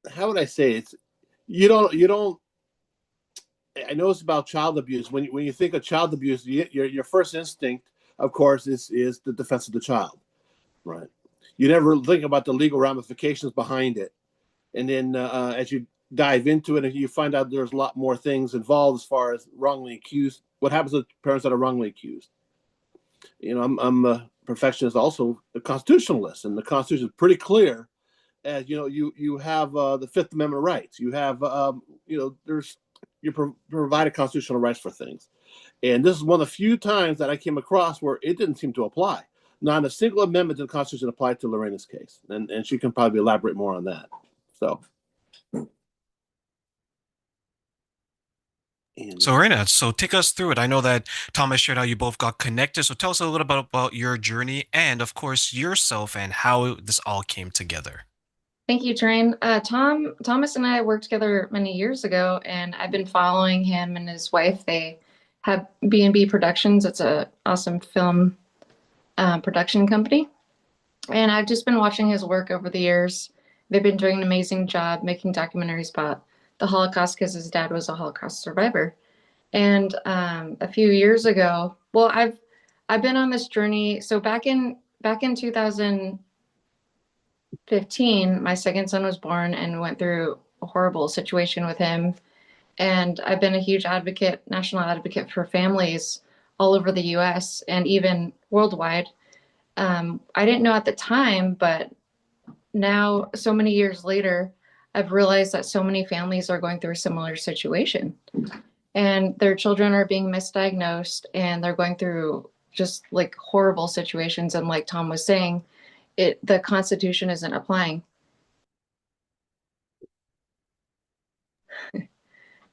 how would I say it? You don't. I know it's about child abuse. When you think of child abuse, your first instinct, of course, is the defense of the child, right? You never think about the legal ramifications behind it, and then as you dive into it, and you find out there's a lot more things involved as far as wrongly accused. What happens to parents that are wrongly accused? I'm a perfectionist, also a constitutionalist, and the Constitution is pretty clear. As you have the Fifth Amendment rights. You have there's provided constitutional rights for things, and this is one of the few times that I came across where it didn't seem to apply. Not a single amendment to the Constitution applied to Lorina's case, and she can probably elaborate more on that. So, and So, Reina, so take us through it. I know that Thomas shared how you both got connected. So tell us a little bit about your journey and, of course, yourself and how this all came together. Thank you, Train. Thomas and I worked together many years ago, and I've been following him and his wife. They have B&B Productions. It's a awesome film production company. And I've just been watching his work over the years. They've been doing an amazing job making documentaries about the Holocaust because his dad was a Holocaust survivor. And a few years ago, well, I've been on this journey. So back in 2015, my second son was born and went through a horrible situation with him. And I've been a huge advocate, national advocate for families all over the US and even worldwide. I didn't know at the time, but now, so many years later, I've realized that so many families are going through a similar situation and their children are being misdiagnosed and they're going through just like horrible situations. And like Tom was saying, the Constitution isn't applying.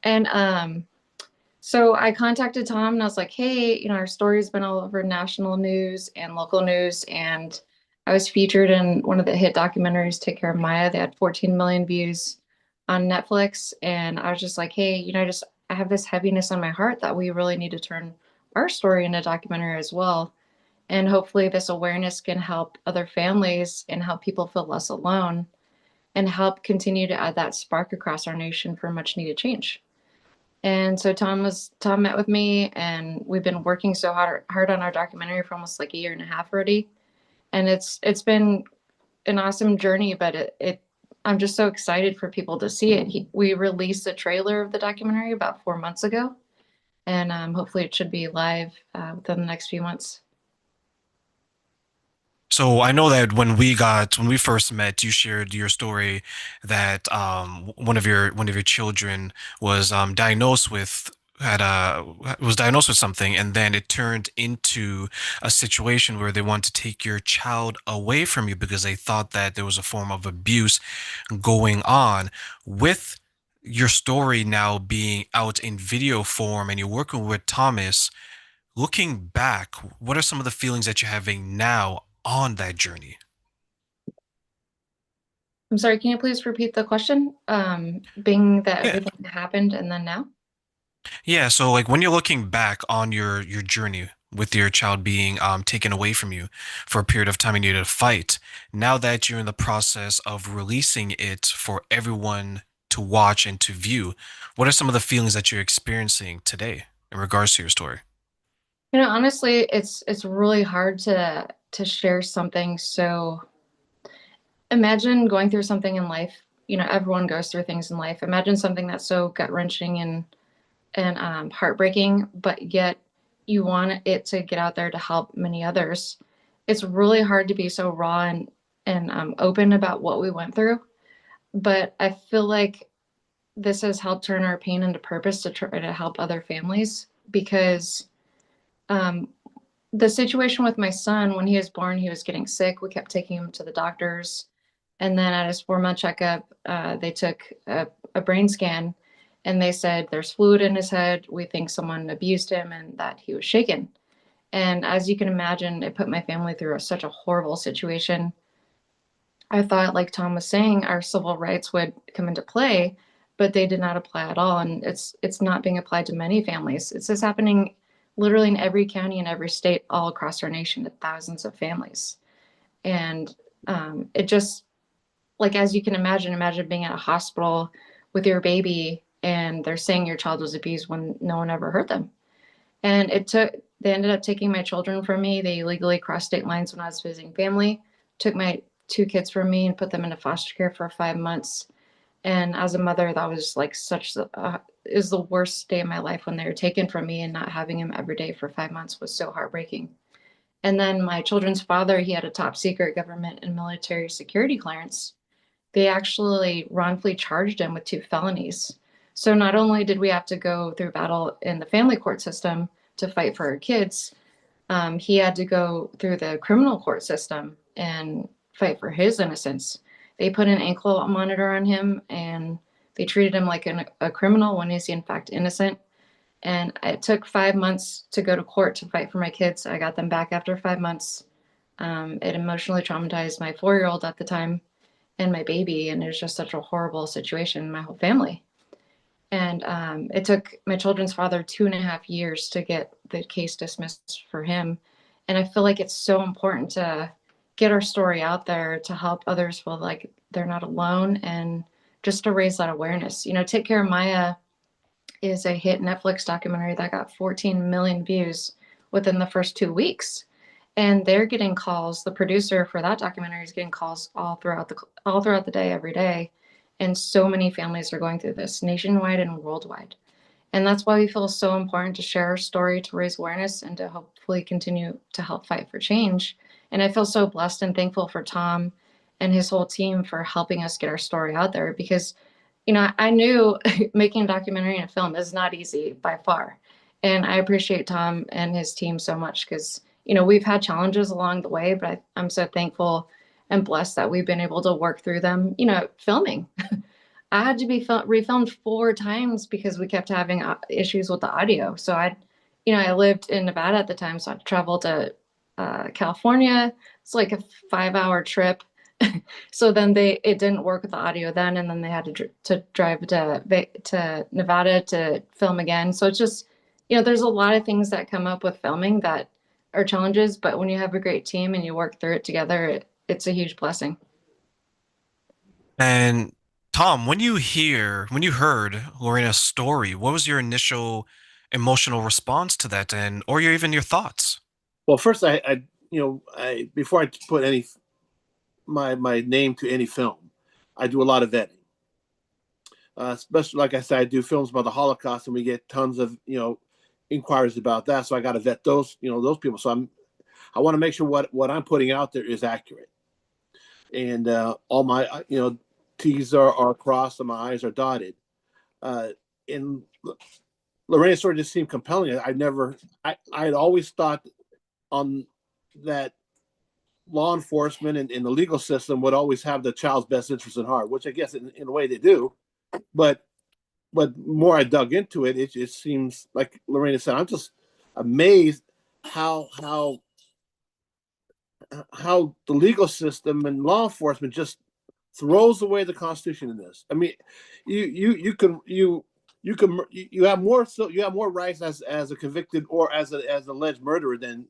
And so I contacted Tom and I was like, hey, our story's been all over national news and local news. And I was featured in one of the hit documentaries, Take Care of Maya. They had 14 million views on Netflix. And I was just like, hey, I have this heaviness on my heart that we really need to turn our story into a documentary as well. And hopefully this awareness can help other families and help people feel less alone and help continue to add that spark across our nation for much needed change. And so Tom met with me and we've been working so hard on our documentary for almost like a year and a half already. And it's been an awesome journey, but it I'm just so excited for people to see it. We released a trailer of the documentary about 4 months ago, and hopefully it should be live within the next few months. So I know that when we first met, you shared your story that one of your children was diagnosed with had a was diagnosed with something, and then it turned into a situation where they wanted to take your child away from you because they thought that there was a form of abuse going on. With your story now being out in video form and you're working with Thomas, looking back, what are some of the feelings that you're having now on that journey? I'm sorry, can you please repeat the question? Being that Yeah. everything happened and then now? Yeah, so like when you're looking back on your journey with your child being taken away from you for a period of time and you had to fight, now that you're in the process of releasing it for everyone to watch and to view, what are some of the feelings that you're experiencing today in regards to your story? Honestly, it's really hard to share something. So imagine going through something in life. Everyone goes through things in life. Imagine something that's so gut-wrenching and heartbreaking, but yet you want it to get out there to help many others. It's really hard to be so raw and open about what we went through, but I feel like this has helped turn our pain into purpose to try to help other families because um, the situation with my son when he was born, he was getting sick. We kept taking him to the doctors. And then at his 4 month checkup, they took a brain scan and they said there's fluid in his head. We think someone abused him and that he was shaken. And as you can imagine, it put my family through such a horrible situation. I thought, like Tom was saying, our civil rights would come into play, but they did not apply at all. And it's not being applied to many families. It's just happening literally in every county and every state all across our nation to thousands of families. And it just like, as you can imagine being at a hospital with your baby and they're saying your child was abused when no one ever heard them. And they ended up taking my children from me. They illegally crossed state lines when I was visiting family, took my two kids from me and put them into foster care for 5 months. And as a mother, that was like is the worst day of my life when they were taken from me, and not having him every day for 5 months was so heartbreaking. And then my children's father, he had a top secret government and military security clearance. They actually wrongfully charged him with 2 felonies. So not only did we have to go through battle in the family court system to fight for our kids, he had to go through the criminal court system and fight for his innocence. They put an ankle monitor on him and they treated him like a criminal when he's in fact innocent. And it took 5 months to go to court to fight for my kids. I got them back after 5 months. It emotionally traumatized my 4-year-old at the time and my baby, and it was just such a horrible situation, my whole family. And it took my children's father 2.5 years to get the case dismissed for him. And I feel like it's so important to get our story out there to help others feel like they're not alone, and just to raise that awareness. Take Care of Maya is a hit Netflix documentary that got 14 million views within the first 2 weeks. And they're getting calls. The producer for that documentary is getting calls all throughout the day, every day. And so many families are going through this nationwide and worldwide. And that's why we feel so important to share our story, to raise awareness, and to hopefully continue to help fight for change. And I feel so blessed and thankful for Tom and his whole team for helping us get our story out there, because I knew making a documentary and a film is not easy by far. And I appreciate Tom and his team so much, because, we've had challenges along the way, but I'm so thankful and blessed that we've been able to work through them. Filming. I had to be refilmed 4 times because we kept having issues with the audio. So I lived in Nevada at the time, so I traveled to California. It's like a 5-hour trip. So then it didn't work with the audio then, and then they had to drive to Nevada to film again. So it's just, there's a lot of things that come up with filming that are challenges, but when you have a great team and you work through it together, it's a huge blessing. And Tom, when you heard Lorina's story, what was your initial emotional response to that, and or your thoughts? Well, first, I before I put my name to any film, I do a lot of vetting. Especially, like I said, I do films about the Holocaust, and we get tons of inquiries about that. So I got to vet those people. So I want to make sure what I'm putting out there is accurate, and all my T's are crossed and my I's are dotted. And Lorraine sort of just seemed compelling. I'd always thought on that law enforcement and the legal system would always have the child's best interest at heart, which I guess in a way they do. But more I dug into it, it seems like Lorena said, I'm just amazed how the legal system and law enforcement just throws away the Constitution in this. I mean, you have more rights as a convicted or as alleged murderer than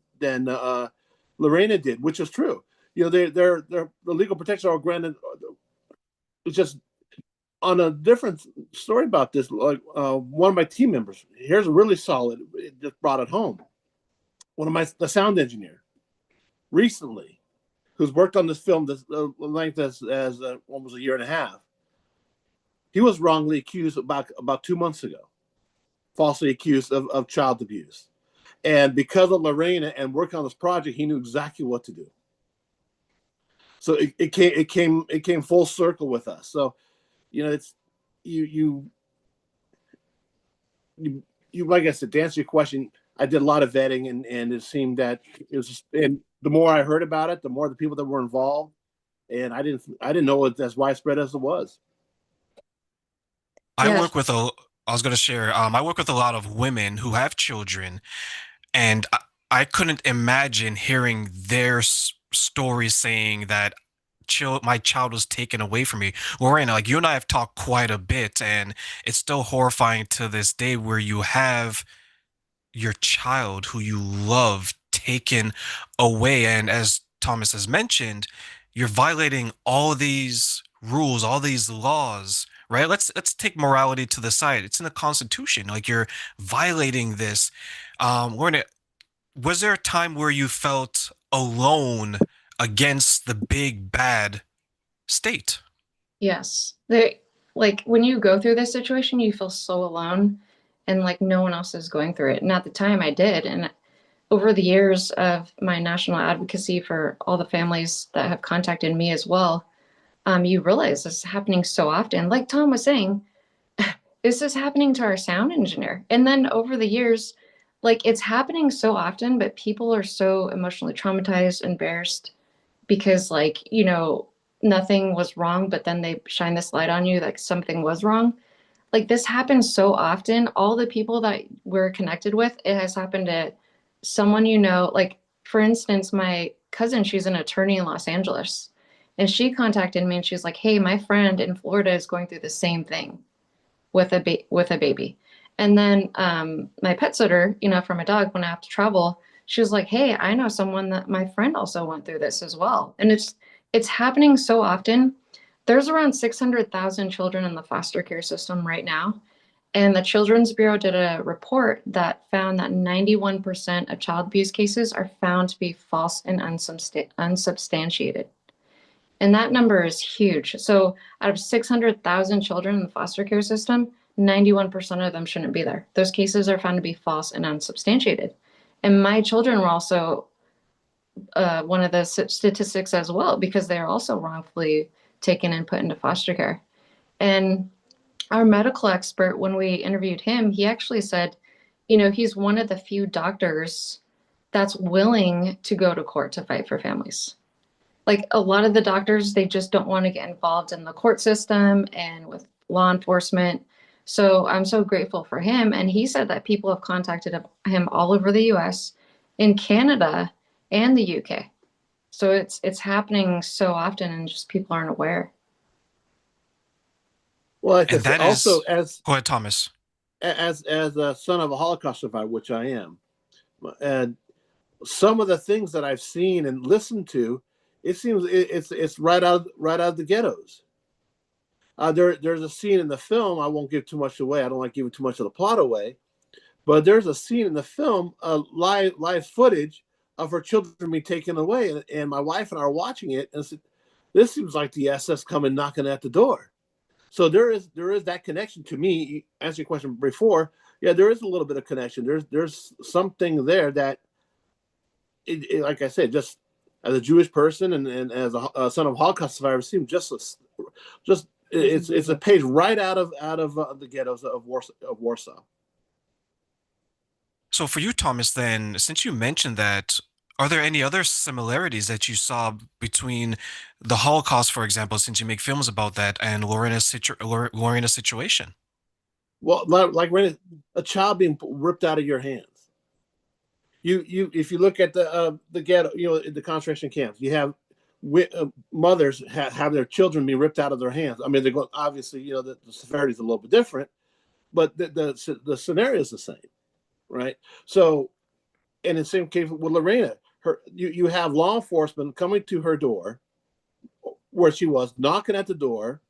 Lorena did, which is true. The legal protections are granted. It's just on a different story about this. Like one of my team members, here's a really solid. It just brought it home. The sound engineer recently, who's worked on this film this length as almost a year and a half. He was wrongly accused about 2 months ago, falsely accused of child abuse. And because of Lorena and working on this project, he knew exactly what to do. So it came full circle with us. So, it's you like I said, to answer your question, I did a lot of vetting, and it seemed that it was and the more I heard about it, the more the people that were involved, and I didn't know it as widespread as it was. I Yeah. work with a, I was going to share, I work with a lot of women who have children, and I couldn't imagine hearing their stories saying that my child was taken away from me. Lorena, like you and I have talked quite a bit, and it's still horrifying to this day where you have your child who you love taken away. And as Thomas has mentioned, you're violating all these rules, all these laws, right? Let's take morality to the side. It's in the Constitution. Like you're violating this. We're in a, was there a time where you felt alone against the big bad state? Yes. They like when you go through this situation, you feel so alone and like no one else is going through it. And at the time I did. And over the years of my national advocacy for all the families that have contacted me as well, you realize this is happening so often. Like Tom was saying, this is happening to our sound engineer. And then over the years, like it's happening so often, but people are so emotionally traumatized, embarrassed because like, nothing was wrong, but then they shine this light on you like something was wrong. Like this happens so often. All the people that we're connected with, it has happened to someone like for instance, my cousin, she's an attorney in Los Angeles. And she contacted me and she's like, "Hey, my friend in Florida is going through the same thing with a baby." And then my pet sitter, for my dog when I have to travel, she was like, "Hey, I know someone that my friend also went through this as well." And it's happening so often. There's around 600,000 children in the foster care system right now. And the Children's Bureau did a report that found that 91% of child abuse cases are found to be false and unsubstantiated. And that number is huge. So out of 600,000 children in the foster care system, 91% of them shouldn't be there. Those cases are found to be false and unsubstantiated. And my children were also one of the statistics as well, because they are also wrongfully taken and put into foster care. And our medical expert, when we interviewed him, he actually said, he's one of the few doctors that's willing to go to court to fight for families. Like a lot of the doctors, they just don't want to get involved in the court system and with law enforcement. So I'm so grateful for him. And he said that people have contacted him all over the US, in Canada, and the UK. So it's happening so often and just people aren't aware. Well, like I And said, that also is, go ahead, Thomas. as a son of a Holocaust survivor, which I am, and some of the things that I've seen and listened to, it seems it's right out of the ghettos. There's a scene in the film. I won't give too much away. I don't like giving too much of the plot away. But there's a scene in the film, live footage of her children being taken away, and my wife and I are watching it, and said, "This seems like the SS coming knocking at the door." So there is that connection to me. Answer your question before, yeah, there is a little bit of connection. There's something there that, like I said, just as a Jewish person and as a son of Holocaust survivor, seems just it's a page right out of the ghettos of Warsaw. So for you, Thomas, then, since you mentioned that, are there any other similarities that you saw between the Holocaust, for example, since you make films about that, and Lorina's situation? Well, like when a child being ripped out of your hands. If you look at the ghetto, the concentration camps, you have mothers have their children being ripped out of their hands. I mean, they're going, obviously, the severity is a little bit different, but the scenario is the same, right? So, and in the same case with Lorena, you have law enforcement coming to her door where she was, knocking at the door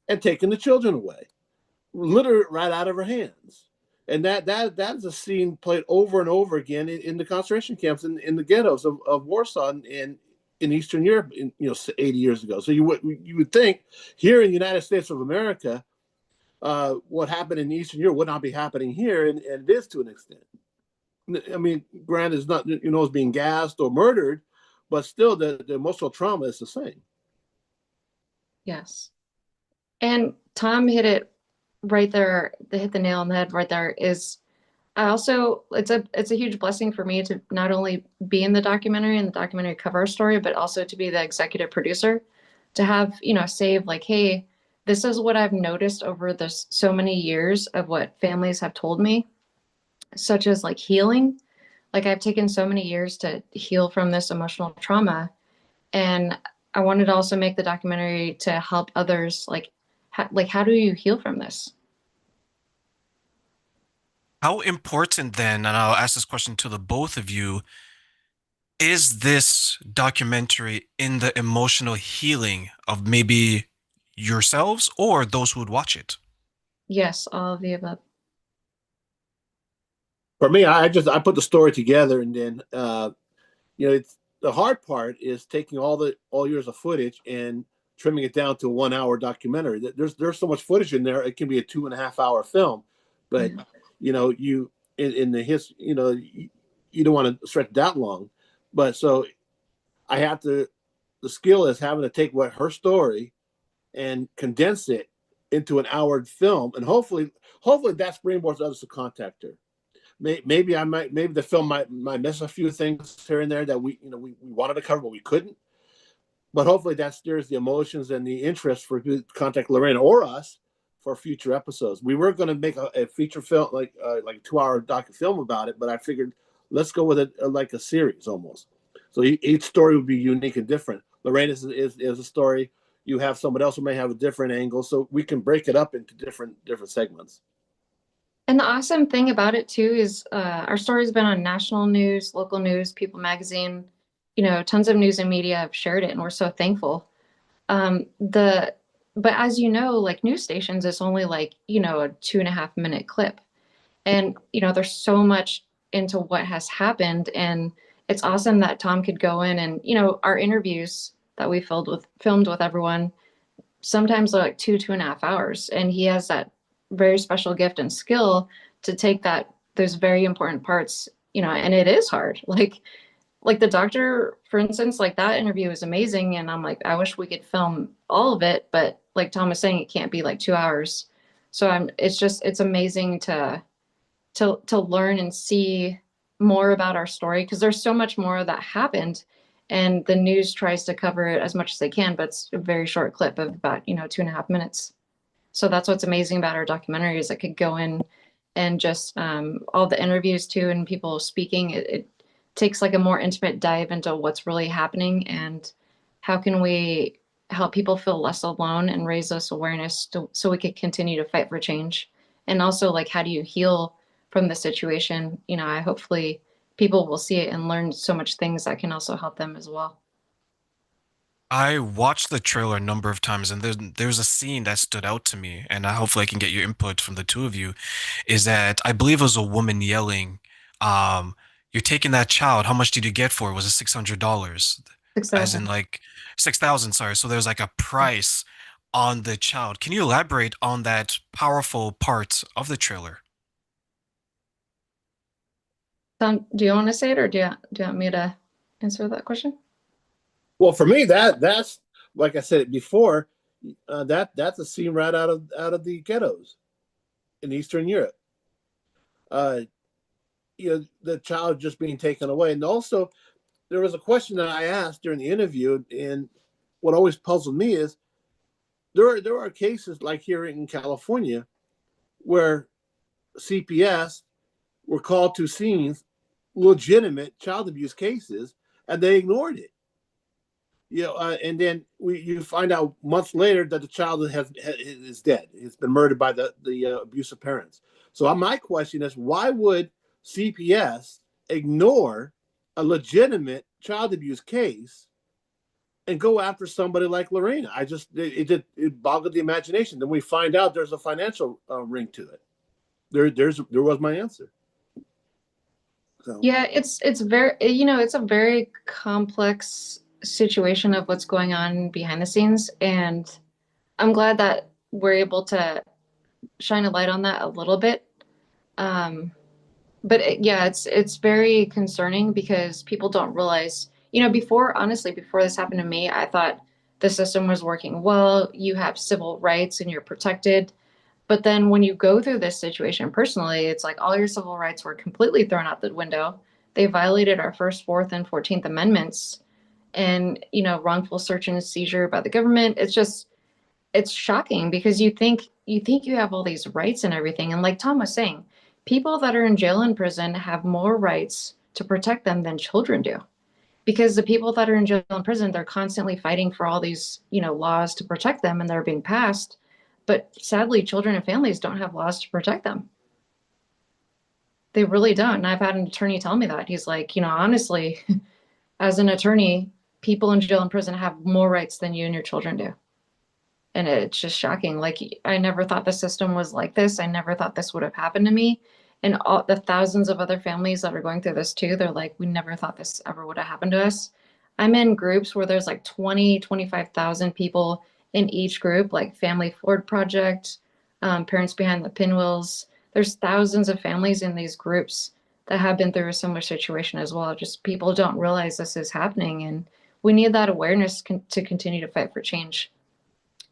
and taking the children away, literally right out of her hands. And that is a scene played over and over again in the concentration camps in the ghettos of Warsaw and in Eastern Europe, 80 years ago. So you would think here in the United States of America, what happened in Eastern Europe would not be happening here, and it is to an extent. I mean, granted, it's not it's being gassed or murdered, but still the emotional trauma is the same. Yes. And Tom hit it right there. They hit the nail on the head right there. Is I also it's a huge blessing for me to not only be in the documentary and the documentary cover our story, but also to be the executive producer, to have save like, hey, this is what I've noticed over this so many years of what families have told me, such as like healing. Like I've taken so many years to heal from this emotional trauma, and I wanted to also make the documentary to help others like how do you heal from this? How important then, and I'll ask this question to the both of you, is this documentary in the emotional healing of maybe yourselves or those who would watch it? Yes, all of the above. For me, I put the story together, and then it's the hard part is taking all years of footage and trimming it down to a 1 hour documentary. There's so much footage in there; it can be a 2.5 hour film. But you in the his you don't want to stretch that long. But so I have to. The skill is having to take what her story and condense it into an hour film, and hopefully that springboards others to contact her. Maybe the film might miss a few things here and there that we wanted to cover but we couldn't. But hopefully that stirs the emotions and the interest for people to contact Lorena or us for future episodes. We were going to make a feature film, like a 2 hour docu film about it, but I figured let's go with it like a series almost. So each story would be unique and different. Lorena is a story. You have someone else who may have a different angle, so we can break it up into different segments. And the awesome thing about it too is our story's been on national news, local news, People Magazine, tons of news and media have shared it, and we're so thankful. But as you know, like news stations, it's only like, a 2.5 minute clip. And, there's so much into what has happened. And it's awesome that Tom could go in and, our interviews that we filmed with everyone, sometimes they're like 2.5 hours. And he has that very special gift and skill to take those very important parts, and it is hard. Like the doctor, for instance, like that interview was amazing. And I'm like, I wish we could film all of it. But like Tom was saying, it can't be like 2 hours. So it's amazing to learn and see more about our story, because there's so much more that happened, and the news tries to cover it as much as they can, but it's a very short clip of about 2.5 minutes. So that's what's amazing about our documentary, is it could go in and just all the interviews too, and people speaking, it takes like a more intimate dive into what's really happening and how can we help people feel less alone and raise this awareness so we could continue to fight for change. And also, like, how do you heal from the situation? I hopefully people will see it and learn so much things that can also help them as well. I watched the trailer a number of times, and there's a scene that stood out to me, and hopefully I can get your input from the two of you. Is that I believe it was a woman yelling, "You're taking that child. How much did you get for it? Was it $600?" As in 6,000. like 6,000. Sorry. So there's like a price on the child. Can you elaborate on that powerful part of the trailer? Tom, do you want to say it, or do you want me to answer that question? Well, for me, that's like I said before, that's a scene right out of the ghettos in Eastern Europe. Uh, the child just being taken away, and also there was a question that I asked during the interview, and what always puzzled me is there are cases like here in California where CPS were called to scenes, legitimate child abuse cases, and they ignored it. And then you find out months later that the child is dead. It's been murdered by the abusive parents. So my question is, why would CPS ignore a legitimate child abuse case and go after somebody like Lorena? It boggled the imagination. Then we find out there's a financial ring to it. There was my answer. So. Yeah, it's very, it's a very complex situation of what's going on behind the scenes, and I'm glad that we're able to shine a light on that a little bit. But yeah, it's very concerning because people don't realize, honestly, before this happened to me, I thought the system was working well. You have civil rights and you're protected. But then when you go through this situation personally, it's like all your civil rights were completely thrown out the window. They violated our First, Fourth, and 14th Amendments, and, wrongful search and seizure by the government. It's shocking because you have all these rights and everything. And like Tom was saying, people that are in jail and prison have more rights to protect them than children do. Because the people that are in jail and prison, they're constantly fighting for all these, laws to protect them, and they're being passed. But sadly, children and families don't have laws to protect them. They really don't. And I've had an attorney tell me that. He's like, honestly, as an attorney, people in jail and prison have more rights than you and your children do. And it's just shocking. Like, I never thought the system was like this. I never thought this would have happened to me. And all the thousands of other families that are going through this too, they're like, we never thought this ever would have happened to us. I'm in groups where there's like 20, 25,000 people in each group, like Family Ford Project, Parents Behind the Pinwheels. There's thousands of families in these groups that have been through a similar situation as well. Just people don't realize this is happening. And we need that awareness to continue to fight for change.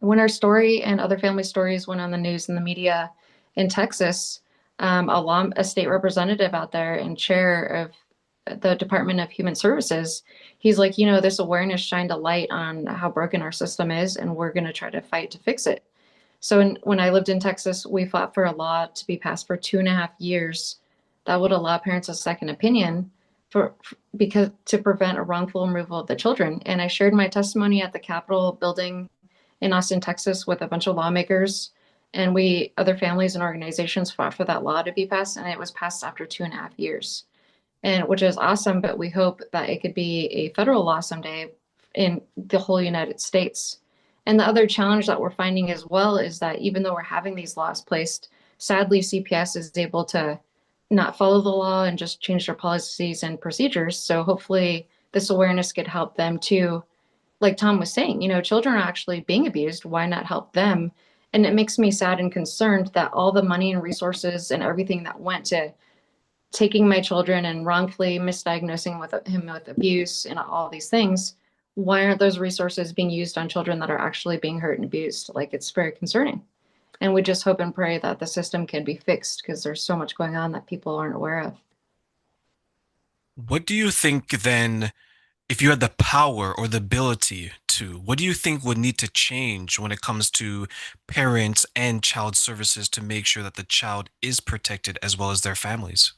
When our story and other family stories went on the news and the media in Texas, a state representative out there and chair of the Department of Human Services, he's like, this awareness shined a light on how broken our system is, and we're going to try to fight to fix it. So when I lived in Texas, we fought for a law to be passed for 2.5 years that would allow parents a second opinion because to prevent a wrongful removal of the children. And I shared my testimony at the Capitol building in Austin, Texas, with a bunch of lawmakers, and other families and organizations fought for that law to be passed, and it was passed after 2.5 years, and which is awesome. But we hope that it could be a federal law someday in the whole United States. And the other challenge that we're finding as well is that even though we're having these laws placed, sadly, CPS is able to not follow the law and just change their policies and procedures. So hopefully this awareness could help them too. Like Tom was saying, children are actually being abused. Why not help them? And it makes me sad and concerned that all the money and resources and everything that went to taking my children and wrongfully misdiagnosing him with abuse and all these things, why aren't those resources being used on children that are actually being hurt and abused? Like, it's very concerning. And we just hope and pray that the system can be fixed because there's so much going on that people aren't aware of. What do you think then, if you had the power or the ability to, what do you think would need to change when it comes to parents and child services to make sure that the child is protected as well as their families?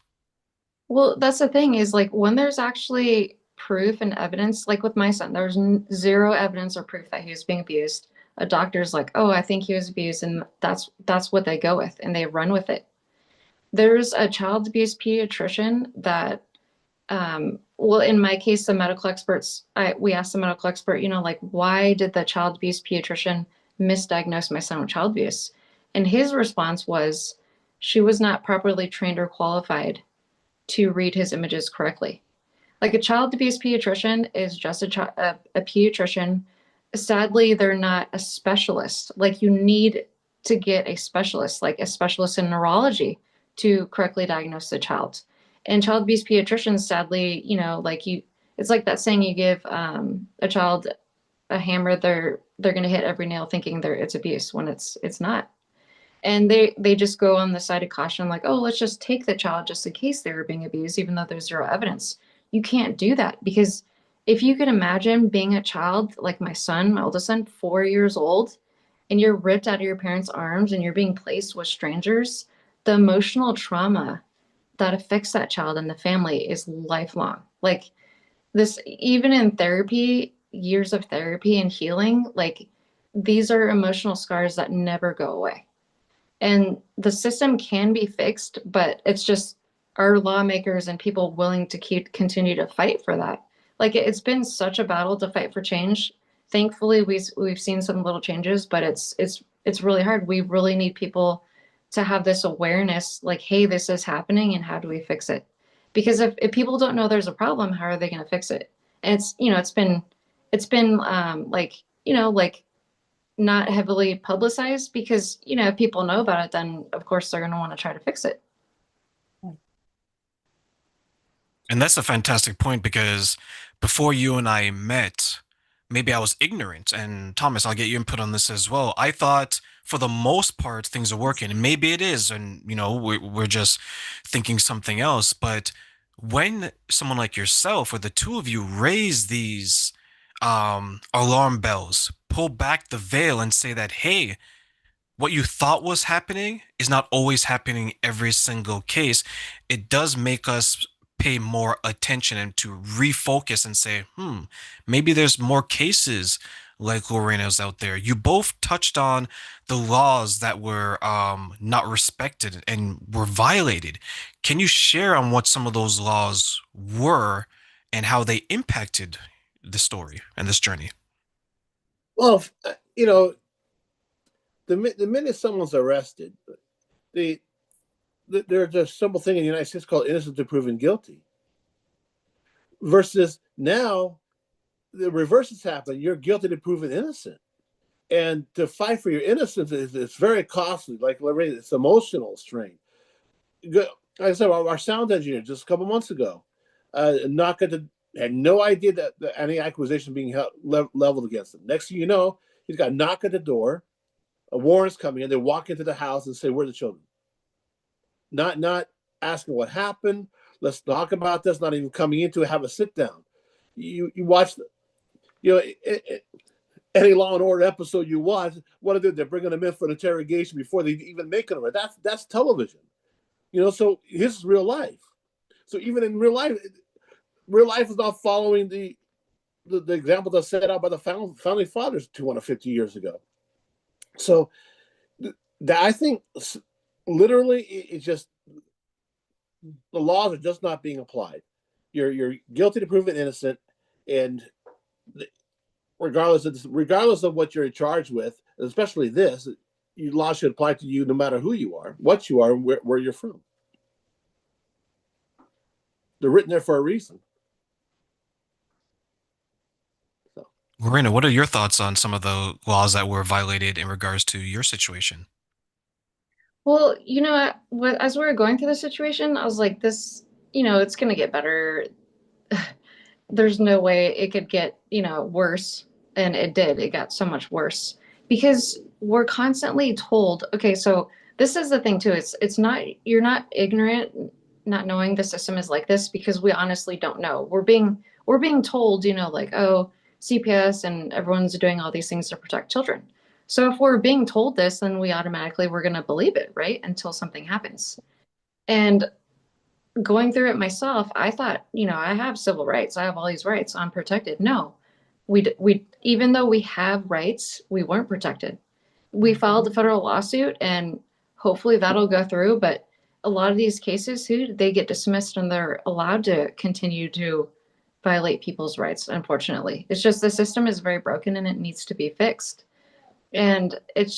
Well, that's the thing is, like, when there's actually proof and evidence, like with my son, there's zero evidence or proof that he was being abused. A doctor's like, oh, I think he was abused, and that's what they go with, and they run with it. There's a child abuse pediatrician that, well, in my case, the medical experts, we asked the medical expert, like, why did the child abuse pediatrician misdiagnose my son with child abuse? And his response was, she was not properly trained or qualified to read his images correctly. Like, a child abuse pediatrician is just a pediatrician. Sadly, they're not a specialist. Like, you need to get a specialist, like a specialist in neurology, to correctly diagnose the child. And child abuse pediatricians, sadly, it's like that saying, you give a child a hammer, they're going to hit every nail thinking it's abuse, when it's not. And they just go on the side of caution, like, oh, let's just take the child just in case they were being abused, even though there's zero evidence. You can't do that, because if you could imagine being a child like my son, my oldest son, 4 years old, and you're ripped out of your parents' arms and you're being placed with strangers, the emotional trauma that affects that child and the family is lifelong. Like, this, even in therapy, years of therapy and healing, like, these are emotional scars that never go away. And the system can be fixed, but it's just our lawmakers and people willing to continue to fight for that. Like, it's been such a battle to fight for change. Thankfully, we've seen some little changes, but it's really hard. We really need people to have this awareness, like, hey, this is happening, and how do we fix it? Because if people don't know there's a problem, how are they going to fix it? And it's been like not heavily publicized, because if people know about it, then of course they're going to want to try to fix it. And that's a fantastic point, because before you and I met, maybe I was ignorant. And Thomas, I'll get your input on this as well. I thought for the most part things are working, and maybe it is, and we're just thinking something else. But when someone like yourself or the two of you raise these alarm bells, pull back the veil and say that, hey, what you thought was happening is not always happening every single case, it does make us pay more attention and to refocus and say, maybe there's more cases like Lorina's out there. You both touched on the laws that were not respected and were violated. Can you share on what some of those laws were and how they impacted the story and this journey? Well, you know, the minute someone's arrested, there's a simple thing in the United States called innocent to proven guilty. Versus now, the reverse has happened. You're guilty to proven innocent. And to fight for your innocence is very costly. Like Lorena, it's emotional strain. Like I said, our sound engineer just a couple months ago, not going to had no idea that any accusation being leveled against him. Next thing you know, he's got a knock at the door, a warrant's coming in. They walk into the house and say, "Where are the children?" Not asking what happened. Let's talk about this. Not even coming into it. Have a sit down. You watch, any Law and Order episode you watch. What do they do? They're bringing them in for an interrogation before they even make an arrest. That's television. So this is real life. So even in real life is not following the example that's set out by the founding fathers 250 years ago. So I think literally it's just the laws are just not being applied. You're guilty to proven innocent, and regardless of what you're charged with, especially this, law should apply to you no matter who you are, what you are, and where you're from. They're written there for a reason. So, Lorena, what are your thoughts on some of the laws that were violated in regards to your situation? Well, as we were going through the situation, I was like, this, it's going to get better. There's no way it could get, worse. And it did. It got so much worse because we're constantly told, okay, so this is the thing too. It's not, you're not ignorant, not knowing the system is like this because we honestly don't know. We're being told, like, oh, CPS and everyone's doing all these things to protect children. So if we're being told this, then we're going to believe it, right? Until something happens. And going through it myself, I thought, I have civil rights. I have all these rights. I'm protected. No, we even though we have rights, we weren't protected. We filed a federal lawsuit and hopefully that'll go through. But a lot of these cases, they get dismissed and they're allowed to continue to violate people's rights. Unfortunately, it's just the system is very broken and it needs to be fixed. And it's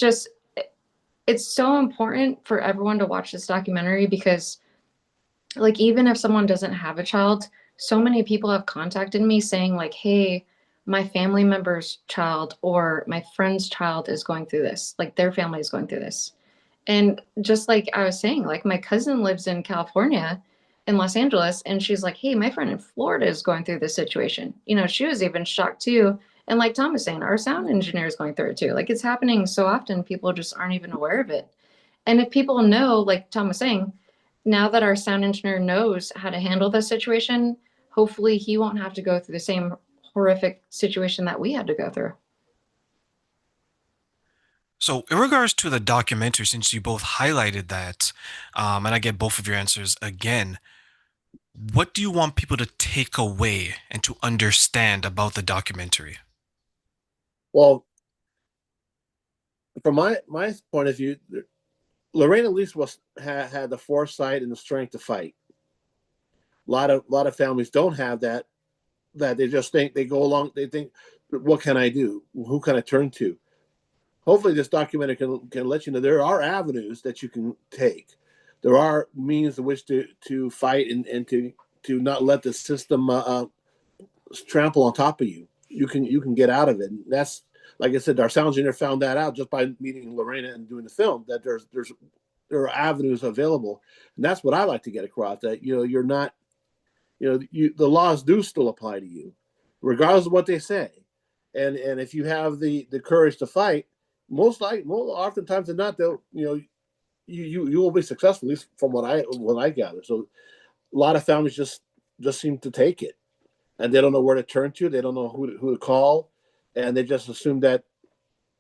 so important for everyone to watch this documentary because, like, even if someone doesn't have a child, so many people have contacted me saying, like, hey, my family member's child or my friend's child is going through this. Like, their family is going through this. And just like I was saying, like, my cousin lives in California, in Los Angeles, and she's like, hey, my friend in Florida is going through this situation. She was even shocked too. And like Tom was saying, our sound engineer is going through it too. Like, it's happening so often, people just aren't even aware of it. And if people know, like Tom was saying, now that our sound engineer knows how to handle the situation, hopefully he won't have to go through the same horrific situation that we had to go through. So, in regards to the documentary, since you both highlighted that, and I get both of your answers again, what do you want people to take away and to understand about the documentary? well, from my point of view, Lorena at least had the foresight and the strength to fight. A lot of families don't have that. That they just think they go along. They think, what can I do? Who can I turn to? Hopefully, this documentary can let you know there are avenues that you can take. There are means in which to fight and to not let the system trample on top of you. You can get out of it. And that's, like I said, our sound engineer found that out just by meeting Lorena and doing the film. That there are avenues available, and that's what I like to get across. That you're not, the laws do still apply to you, regardless of what they say, and if you have the courage to fight, more oftentimes than not, they'll you will be successful. At least from what I gather. So a lot of families just seem to take it, and they don't know where to turn to. They don't know who to call, and they just assume that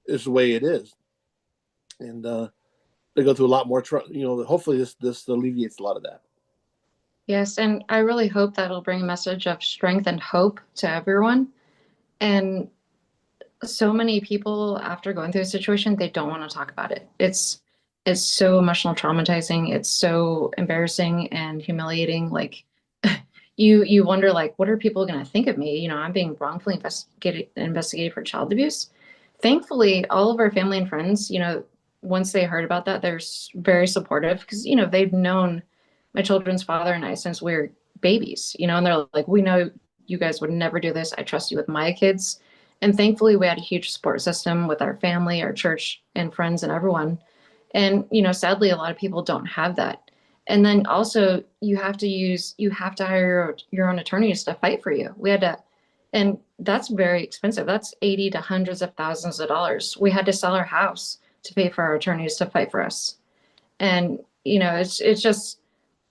is the way it is, and they go through a lot more. Hopefully this alleviates a lot of that. Yes, and I really hope that'll bring a message of strength and hope to everyone. And so many people, after going through a situation, they don't want to talk about it. It's so emotional, traumatizing. It's so embarrassing and humiliating. Like, you wonder, like, what are people going to think of me? I'm being wrongfully investigated for child abuse. Thankfully, all of our family and friends, once they heard about that, they're very supportive because, you know, they've known my children's father and I since we were babies, you know, and they're like, we know you guys would never do this. I trust you with my kids. And thankfully, we had a huge support system with our family, our church, and friends, and everyone. And, you know, sadly, a lot of people don't have that. And then also, you have to hire your own attorneys to fight for you. We had to, and that's very expensive. That's 80 to hundreds of thousands of dollars. We had to sell our house to pay for our attorneys to fight for us. And, you know, it's just,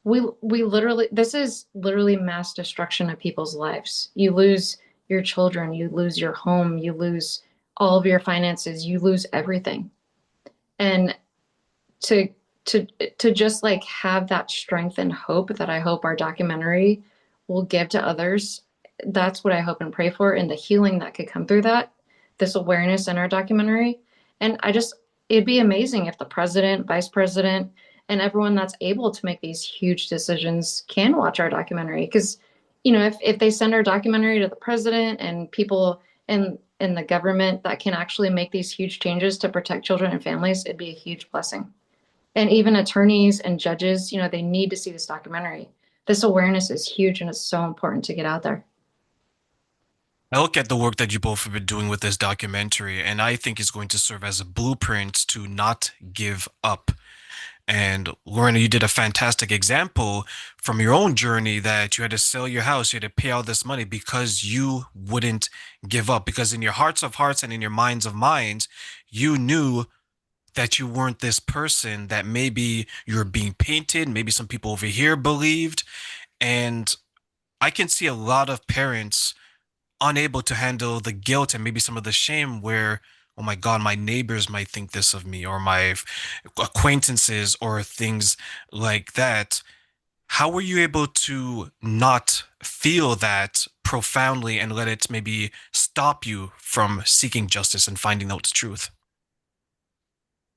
we literally, this is literally mass destruction of people's lives. You lose your children, you lose your home, you lose all of your finances, you lose everything. And to to just like have that strength and hope that I hope our documentary will give to others. That's what I hope and pray for, and the healing that could come through that, this awareness in our documentary. And it'd be amazing if the president, vice president, and everyone that's able to make these huge decisions can watch our documentary. Because, you know, if they send our documentary to the president and people in the government that can actually make these huge changes to protect children and families, it'd be a huge blessing. And even attorneys and judges, you know, they need to see this documentary. This awareness is huge and it's so important to get out there. I look at the work that you both have been doing with this documentary, and I think it's going to serve as a blueprint to not give up. And Lorena, you did a fantastic example from your own journey that you had to sell your house, you had to pay all this money because you wouldn't give up. Because in your hearts of hearts and in your minds of minds, you knew that you weren't this person that maybe you're being painted, maybe some people over here believed. And I can see a lot of parents unable to handle the guilt and maybe some of the shame where, oh my God, my neighbors might think this of me, or my acquaintances, or things like that. How were you able to not feel that profoundly and let it maybe stop you from seeking justice and finding out the truth?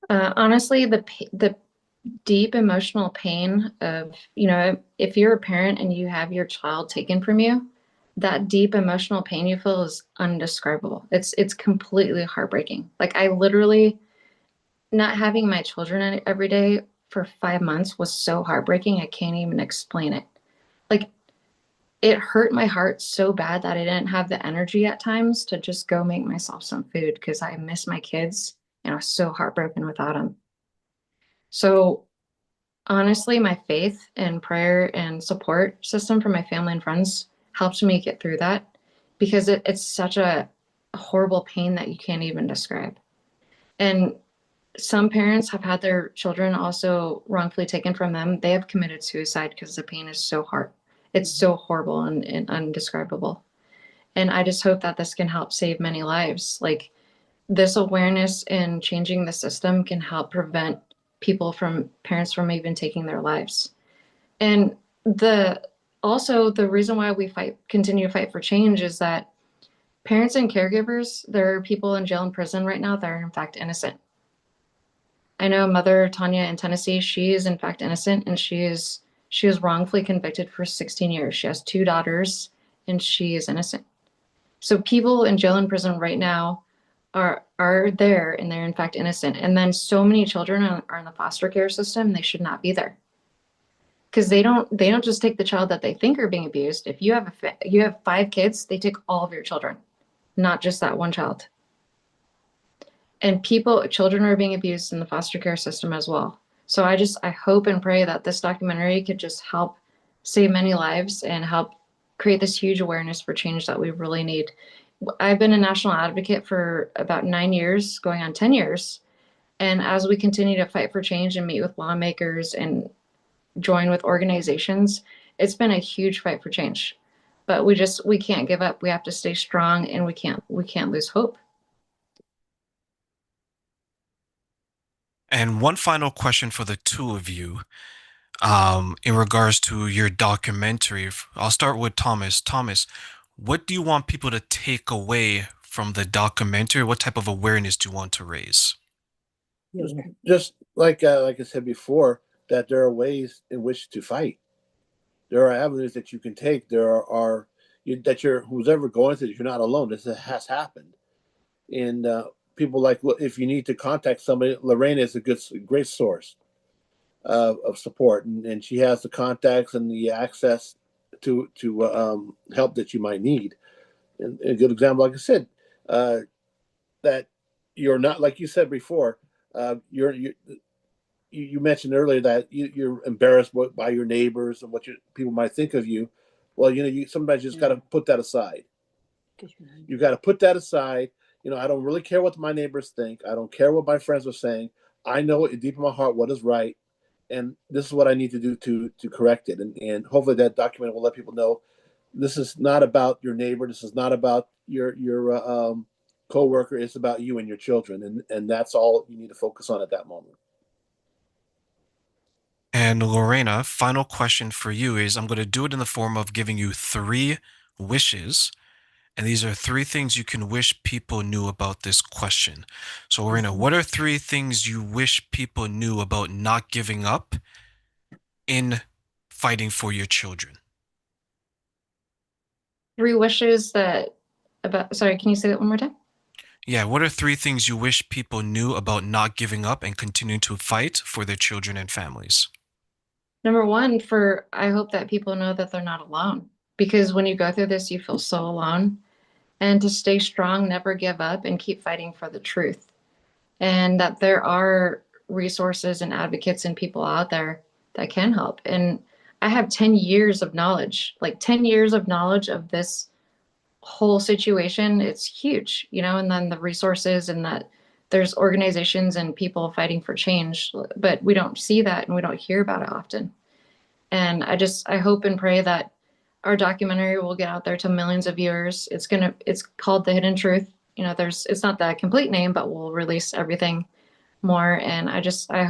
Honestly, the deep emotional pain of, you know, if you're a parent and you have your child taken from you, that deep emotional pain you feel is undescribable. It's completely heartbreaking. Like I literally not having my children every day for 5 months was so heartbreaking. I can't even explain it. Like it hurt my heart so bad that I didn't have the energy at times to just go make myself some food because I miss my kids and I was so heartbroken without them. So honestly, my faith and prayer and support system for my family and friends helps me get through that because it's such a horrible pain that you can't even describe. And some parents have had their children also wrongfully taken from them. They have committed suicide because the pain is so hard. It's so horrible and undescribable. And I just hope that this can help save many lives. Like this awareness and changing the system can help prevent parents from even taking their lives. And the reason why we continue to fight for change is that parents and caregivers, there are people in jail and prison right now that are in fact innocent. I know Mother Tanya in Tennessee, she is in fact innocent and she was wrongfully convicted for 16 years. She has two daughters and she is innocent. So people in jail and prison right now are there and they're in fact innocent. And then so many children are in the foster care system, they should not be there. Because they don't just take the child that they think are being abused. If you have 5 kids, they take all of your children, not just that one child. And children are being abused in the foster care system as well. So I hope and pray that this documentary could just help save many lives and help create this huge awareness for change that we really need. I've been a national advocate for about 9 years, going on 10 years. And as we continue to fight for change and meet with lawmakers and join with organizations, it's been a huge fight for change. But we can't give up. We have to stay strong and we can't lose hope. And one final question for the two of you, in regards to your documentary. I'll start with Thomas. Thomas, what do you want people to take away from the documentary? What type of awareness do you want to raise? Just like I said before, that there are ways in which to fight. There are avenues that you can take. Who's ever going through it, you're not alone. This has happened, and people like, if you need to contact somebody, Lorena is a great source of support, and she has the contacts and the access to help that you might need. And a good example, like I said, that you're not, like you said before, you mentioned earlier that you're embarrassed by your neighbors and what people might think of you. Well, you sometimes just got to put that aside. You got to put that aside. I don't really care what my neighbors think. I don't care what my friends are saying. I know deep in my heart what is right, and this is what I need to do to correct it. And hopefully that document will let people know this is not about your neighbor. This is not about your coworker. It's about you and your children, and that's all you need to focus on at that moment. And Lorena, final question for you is I'm going to do it in the form of giving you 3 wishes. And these are 3 things you can wish people knew about this question. So, Lorena, what are 3 things you wish people knew about not giving up in fighting for your children? 3 wishes that about, sorry, can you say that one more time? Yeah, what are 3 things you wish people knew about not giving up and continuing to fight for their children and families? Number one, I hope that people know that they're not alone, because when you go through this, you feel so alone. And to stay strong, never give up, and keep fighting for the truth. And that there are resources and advocates and people out there that can help. And I have 10 years of knowledge, like 10 years of knowledge of this whole situation. It's huge, and then the resources, and that there's organizations and people fighting for change, but we don't see that and we don't hear about it often. And I hope and pray that our documentary will get out there to millions of viewers. It's called The Hidden Truth. It's not the complete name, but we'll release everything more. And I hope